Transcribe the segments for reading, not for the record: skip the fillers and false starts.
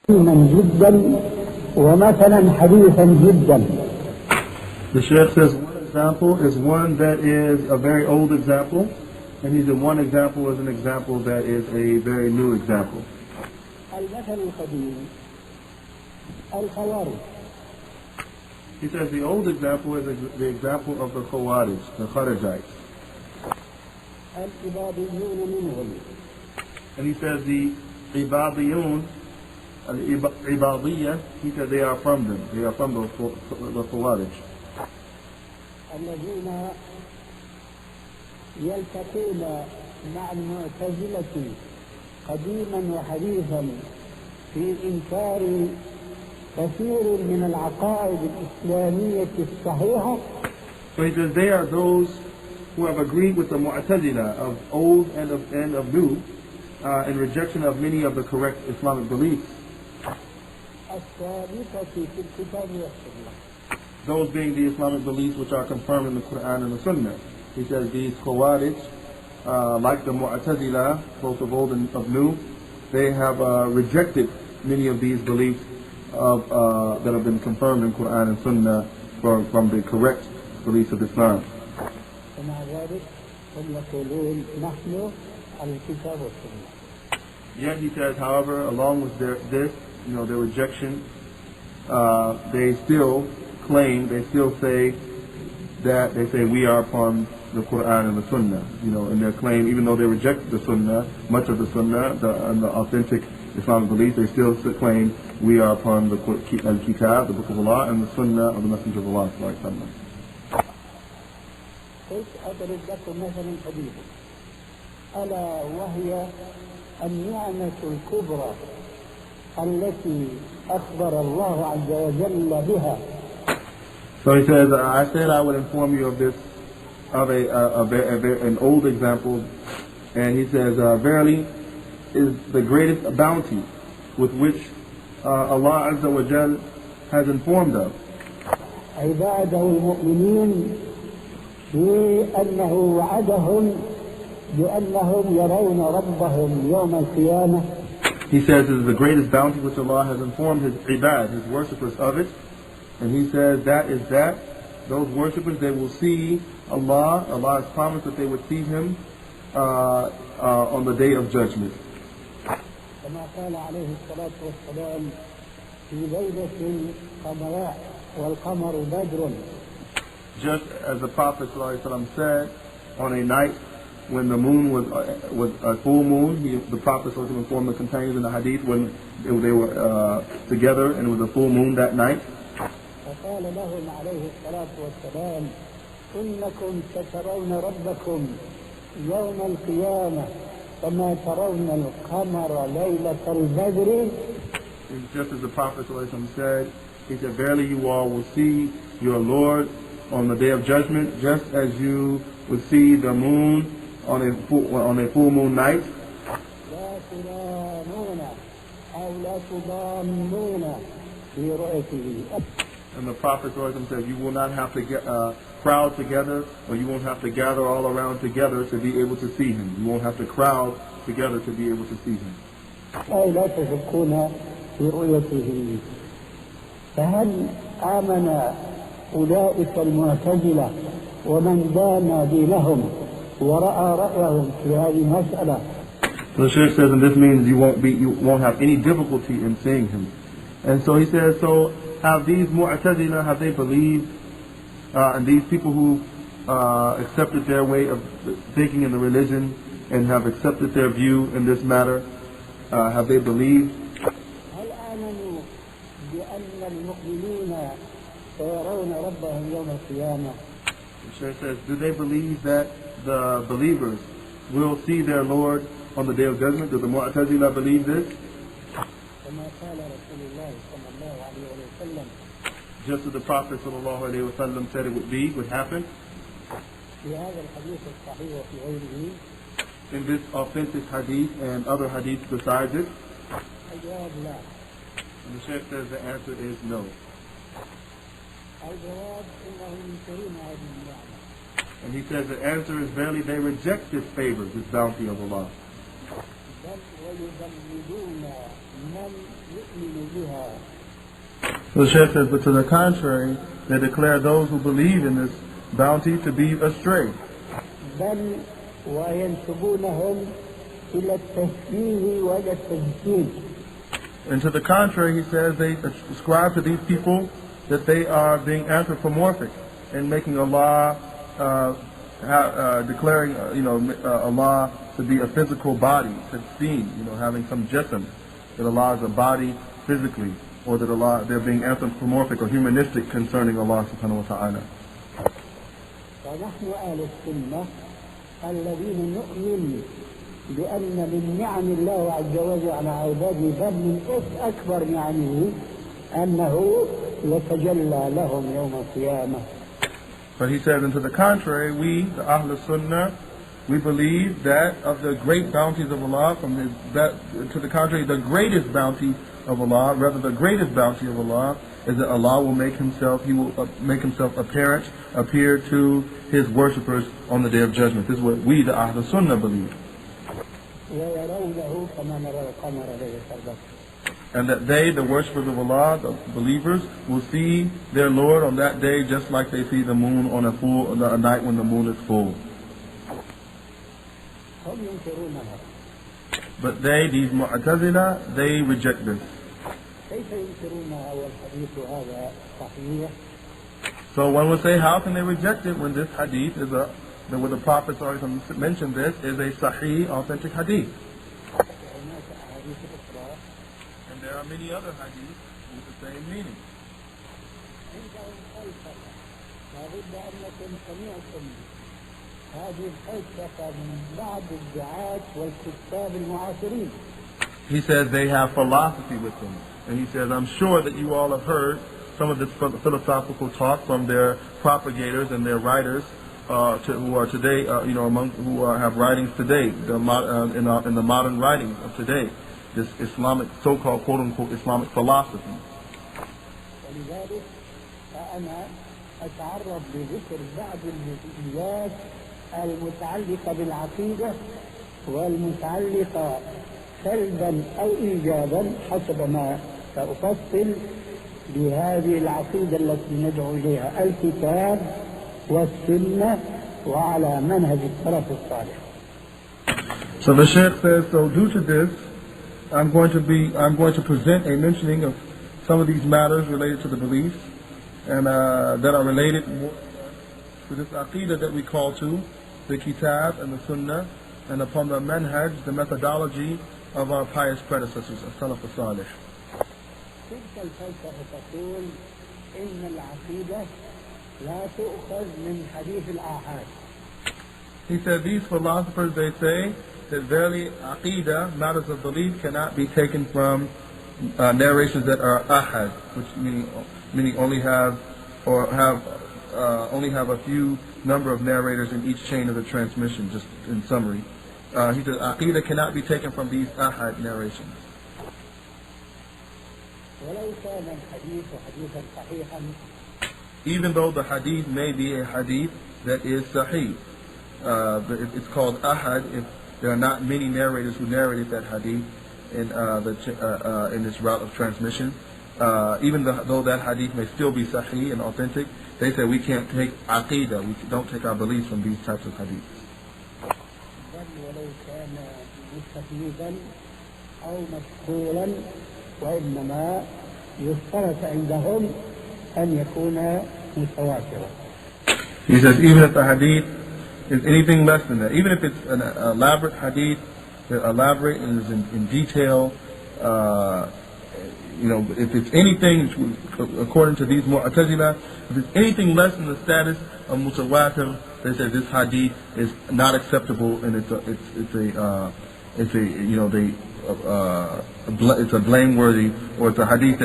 جدا ومثلا حديثا جدا. The Shaykh says one example is one that is a very old example, and he said one example is an example that is a very new example. المثل القديم الخوارج. He says the old example is the example of the Khawarij, the Kharijites. العباديون منهم. And he says the Ibadiyun, al-Ibadiyya, he said they are from them. They are from the Khawarij. الذين يلتقون مع المعتزلة قديما وحديثا في إنكار كثير من العقائد الإسلامية الصحيحة. So he says they are those who have agreed with the Mu'tazila of old and of new in rejection of many of the correct Islamic beliefs. الثابتة في الكتاب والسنة. Those being the Islamic beliefs which are confirmed in the Quran and the Sunnah. He says these Khawarij, like the Mu'tazila, both of old and of new, they have rejected many of these beliefs that have been confirmed in Quran and Sunnah from the correct beliefs of Islam. ومع ذلك هم يقولون نحن على الكتاب والسنة. Yet he says, however, along with their rejection, they still claim, they still say that we are upon the Quran and the Sunnah. In their claim, even though they reject the Sunnah, much of the Sunnah, and the authentic Islamic belief, they still claim we are upon the Kitab, the Book of Allah, and the Sunnah of the Messenger of Allah. قلت أضرب لكم مثلا حديثا ألا وهي النعمة الكبرى التي أخبر الله عز وجل بها. So he says, I said I would inform you of this, of an old example, and he says, verily is the greatest bounty with which Allah Azza wa Jal has informed us. عباده المؤمنين بأنه وعدهم بأنهم يرون ربهم يوم القيامة. He says it is the greatest bounty which Allah has informed His ibad, His worshippers of it. And he says those worshippers, they will see Allah. Allah has promised that they would see Him on the day of judgment. كما قال عليه الصلاة والسلام في ليلة قمراء والقمر بدر. Just as the Prophet ﷺ said, on a night when the moon was a full moon, the Prophet ﷺ informed the companions in the hadith when they were together and it was a full moon that night. فقال لهم عليه الصلاة والسلام إنكم سترون ربكم يوم القيامة كما ترون القمر ليلة البدر. Just as the Prophet ﷺ said, he said, verily you all will see your Lord on the day of judgment, just as you would see the moon on a full moon night. لا تضامون أو لا تضامون في رؤيته. And the Prophet said, you will not have to crowd together, or you won't have to gather all around together to be able to see Him. You won't have to crowd together to be able to see Him. أو لا تشكون في رؤيته. فهل آمن أولئك المعتزلة ومن دان دينهم ورأى رأيهم في هذه المسألة. So the Shaykh says, and this means you won't have any difficulty in seeing Him. And so he says, so have these Mu'tazila, have they believed, and these people who accepted their way of thinking in the religion and have accepted their view in this matter, have they believed? هل آمنوا بأن المؤمنين سيرون ربهم يوم القيامة. The Shaykh says, do they believe that the believers will see their Lord on the day of judgment? Do the Mu'tazila believe this? كما قال رسول الله صلى الله عليه وسلم. Just as the Prophet ﷺ said it would happen. في هذا الحديث الصحيح وفي غيره. In this authentic hadith and other hadiths besides it. الجواب لا. And the Shaykh says the answer is no. الجواب إنهم ينكرون هذه النعمة. And he says the answer is verily they reject this favor, this bounty of Allah. بل ويذللون من يؤمن So the Shaykh says, but to the contrary, they declare those who believe in this bounty to be astray. بل وينسبونهم إلى التشبيه وإلى التجسيد. And to the contrary, he says, they ascribe to these people that they are being anthropomorphic and making Allah, declaring, Allah to be a physical body, that's seen, having some jism, that Allah is a body physically, or that Allah, they're being anthropomorphic or humanistic concerning Allah subhanahu wa ta'ala. ونحن أهل السنة الذين نؤمن بأن من نعم الله عز وجل على عباده بل من أكبر نعمه أنه يتجلى لهم يوم القيامة. But he says, and to the contrary, we, the Ahl Sunnah, we believe that of the great bounties of Allah, to the contrary, the greatest bounty of Allah, rather the greatest bounty of Allah, is that Allah will make Himself, He will make Himself appear to His worshippers on the Day of Judgment. This is what we, the Ahl Sunnah, believe. And that they, the worshippers of Allah, the believers, will see their Lord on that day just like they see the moon on a night when the moon is full. But they, these Mu'tazila, they reject this. So one would say, how can they reject it when this hadith is when the Prophet mentioned this, is a sahih, authentic hadith? And there are many other hadiths with the same meaning. He says they have philosophy with them. And he says, I'm sure that you all have heard some of this philosophical talk from their propagators and their writers who are today, have writings today, in the modern writings of today, this Islamic, so-called quote-unquote Islamic philosophy. أتعرض لذكر بعض الجزئيات المتعلقة بالعقيدة والمتعلقة سلبا أو إيجابا حسب ما سأفصل بهذه العقيدة التي ندعو إليها الكتاب والسنة وعلى منهج السلف الصالح. So the Shaykh says, so due to this, I'm going to present a mentioning of some of these matters related to the beliefs and that are related to this Aqeedah that we call to the Kitab and the Sunnah, and upon the manhaj, the methodology of our pious predecessors, as-Salaf as-Salih. تلك الفلسفة تقول إن العقيدة لا تؤخذ من حديث الآحاد. He said these philosophers, they say that verily Aqeedah, matters of belief, cannot be taken from narrations that are ahad, which meaning only have a few number of narrators in each chain of the transmission, just in summary. He said Aqeedah cannot be taken from these ahad narrations. Even though the hadith may be a hadith that is sahih, it's called ahad if there are not many narrators who narrated that hadith in this route of transmission. Even though that hadith may still be sahih and authentic, they say we can't take aqeedah, we don't take our beliefs from these types of hadiths. He says even if the hadith is anything less than that, even if it's an elaborate hadith, elaborate and is in detail, if it's anything, according to these Mu'tazila, if it's anything less than the status of mutawatir, they say this hadith is not acceptable, and it's a blameworthy, or it's a hadith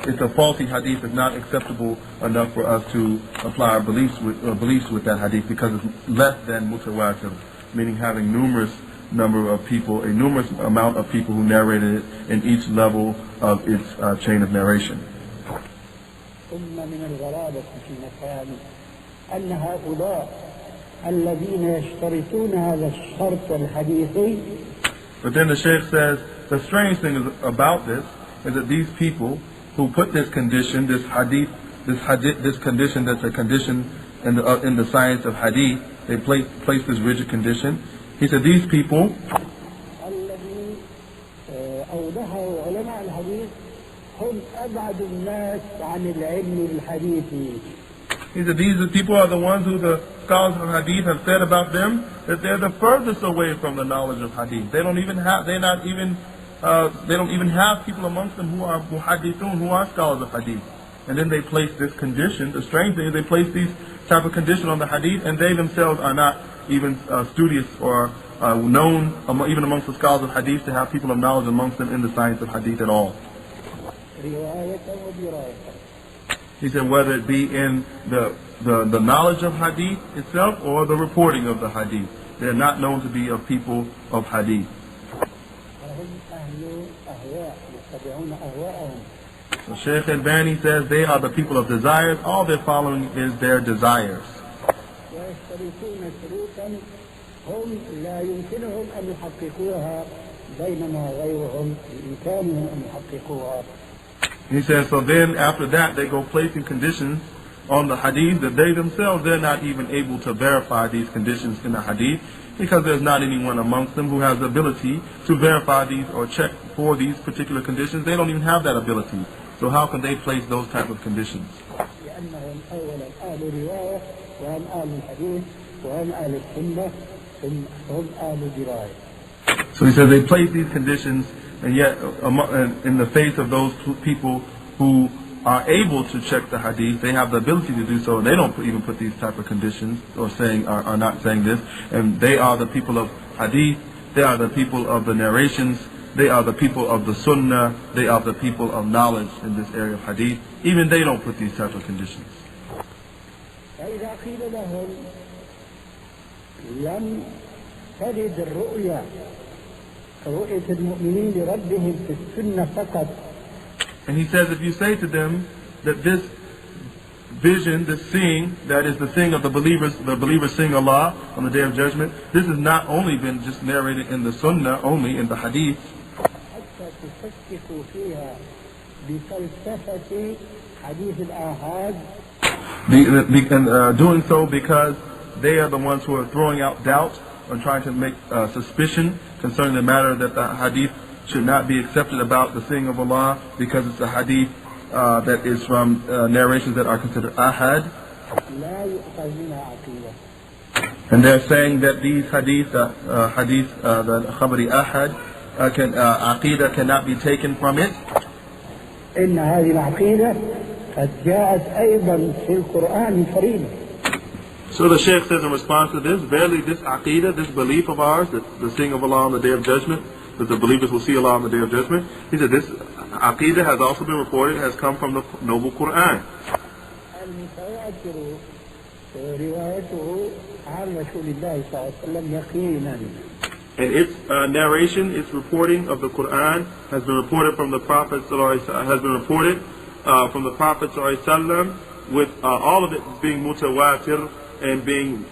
it's a faulty hadith that's not acceptable enough for us to apply our beliefs with that hadith, because it's less than mutawatir, meaning having numerous amount of people who narrated it in each level of its chain of narration. But then the Shaykh says, the strange thing about this is that these people who put this condition, this condition that's a condition in the science of hadith. They place this rigid condition. He said these people, الذي أوضحه علماء الحديث هم أبعد الناس عن العلم الحديثي. he said these people are the ones who the scholars of hadith have said about them that they're the furthest away from the knowledge of hadith. They don't even have people amongst them who are muhaddithun, who are scholars of hadith. And then they place this condition. The strange thing is they place these type of condition on the hadith, and they themselves are not even studious or known even amongst the scholars of hadith to have people of knowledge amongst them in the science of hadith at all. He said whether it be in the knowledge of hadith itself or the reporting of the hadith, they're not known to be of people of hadith. So Shaykh Al-Albani says they are the people of desires. All they're following is their desires. هم لا يمكنهم أن يحققوها بينما غيرهم بإمكانهم أن يحققوها. He says, so then after that they go placing conditions on the hadith that they themselves, they're not even able to verify these conditions in the hadith because there's not anyone amongst them who has the ability to verify these or check for these particular conditions. They don't even have that ability. So how can they place those type of conditions? لأنهم أولا أهل رواية وهم أهل الحديث وهم أهل السنة هم أهل دراية. So he says they place these conditions, and yet in the face of those people who are able to check the hadith, they have the ability to do so, and they don't even put these type of conditions or are not saying this. And they are the people of hadith, they are the people of the narrations, they are the people of the sunnah, they are the people of knowledge in this area of hadith. Even they don't put these type of conditions. فإذا قيل لهم لم ترد الرؤيا رؤية المؤمنين لربهم في السنة فقط. And he says, if you say to them that this vision, this seeing, that is the seeing of the believers seeing Allah on the Day of Judgment, this has not only been just narrated in the Sunnah, only in the Hadith. حتى تشككوا فيها بفلسفة حديث الآحاد. Doing so because they are the ones who are throwing out doubt and trying to make suspicion concerning the matter that the Hadith should not be accepted about the seeing of Allah because it's a Hadith that is from narrations that are considered ahad. And they're saying that these hadith, the khabari ahad, Aqeedah cannot be taken from it. إن هذه العقيدة قد جاءت أيضا في القرآن الكريم. So the Shaykh says in response to this, verily this Aqeedah, this belief of ours, that the seeing of Allah on the Day of Judgment, that the believers will see Allah on the Day of Judgment, he said this Aqeedah has also been reported, has come from the Noble Quran. And its narration, its reporting of the Quran has been reported from the Prophet with all of it being mutawatir and being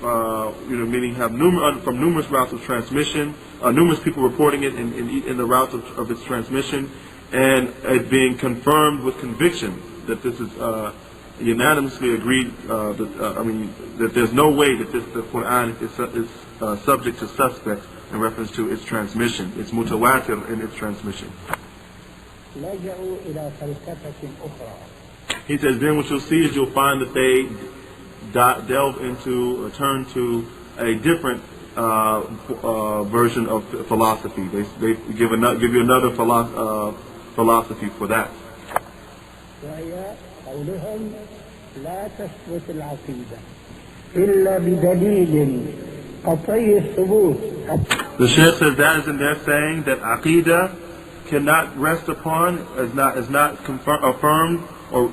meaning from numerous routes of transmission, numerous people reporting it in the routes of its transmission, and it being confirmed with conviction that this is unanimously agreed that there's no way that the Quran is subject to suspects in reference to its transmission. It's mutawatir in its transmission. He says, then what you'll see is you'll find that they delve into or turn to a different version of philosophy. They give you another philosophy for that. The Shaykh says that is in their saying that Aqeedah cannot rest upon, is not affirmed or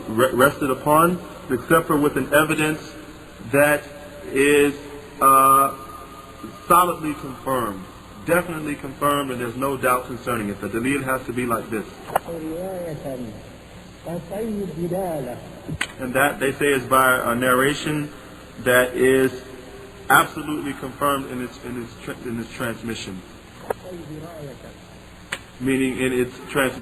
rested upon, except for with an evidence that is solidly confirmed, definitely confirmed, and there's no doubt concerning it. The dalil has to be like this. And that, they say, is by a narration that is absolutely confirmed in its transmission, meaning in its transmission.